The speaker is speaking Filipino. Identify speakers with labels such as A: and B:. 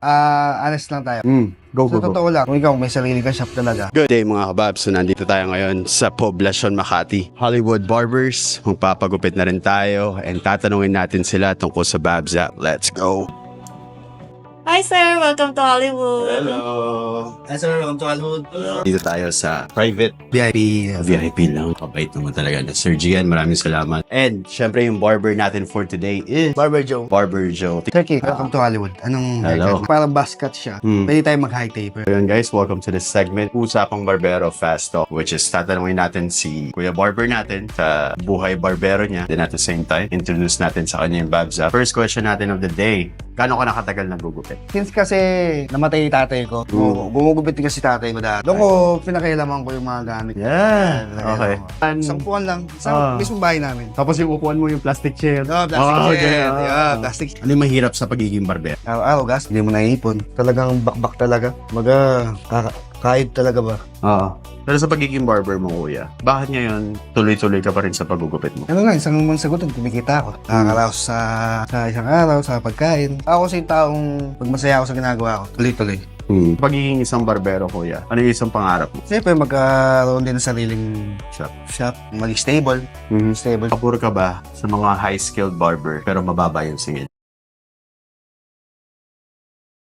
A: Honest lang tayo.
B: Go.
A: Sa totoo lang, kung ikaw may sarili kang shop talaga.
B: Good day mga kababs. So nandito tayo ngayon sa Poblacion, Makati. Hollywood Barbers. Magpapagupit na rin tayo and tatanungin natin sila tungkol sa Babs app. Let's go!
C: Hi sir, welcome to Hollywood.
B: Hello!
A: Hi sir, welcome to Hollywood.
B: Dito tayo sa private
A: VIP.
B: VIP lang. Kabait naman talaga na Sir Gian. Maraming salamat. And syempre yung barber natin for today is
A: Barber Joe.
B: Barber Joe.
A: Sir K, welcome to Hollywood. Anong
B: Hello.
A: haircut? Parang buzz cut siya. Pwede tayo mag-high taper.
B: Ayun guys, welcome to this segment. Usapang Barbero Fast Talk, which is tatanungin natin si Kuya Barber natin sa buhay barbero niya. Then at the same time, introduce natin sa kanya yung Babs app. First question natin of the day. Gaano ka nakatagal nagugupit?
A: Since kasi namatay yung tatay ko, gumugupit din kasi tatay ko dati. Doon ko pinakailaman ko yung mga gamit.
B: Yeah. Okay.
A: Isang puwan lang. Sa mismong bahay namin.
B: Tapos yung upuan mo yung plastic chair.
A: Oh, plastic
B: okay.
A: chair. Yeah, plastic.
B: Ano yung mahirap sa pagiging barbero?
A: Araw-araw, gas. Hindi mo naiipon. Talagang bakbak talaga. Kahit talaga ba?
B: Oo. Pero sa pagiging barber mo, kuya, bakit ngayon tuloy-tuloy ka pa rin sa paggugupit mo?
A: Ano lang, isang sagutin, kumikita ako. Nakakaraos sa isang araw, sa pagkain. Ako kasi yung taong pag masaya ako sa ginagawa ko, tuloy-tuloy.
B: Pagiging isang barbero, kuya, ano yung isang pangarap mo?
A: Siyempre, magkaroon din ng sariling shop. Maging stable. Stable.
B: Kapur ka ba sa mga high-skilled barber pero mababa yung singil?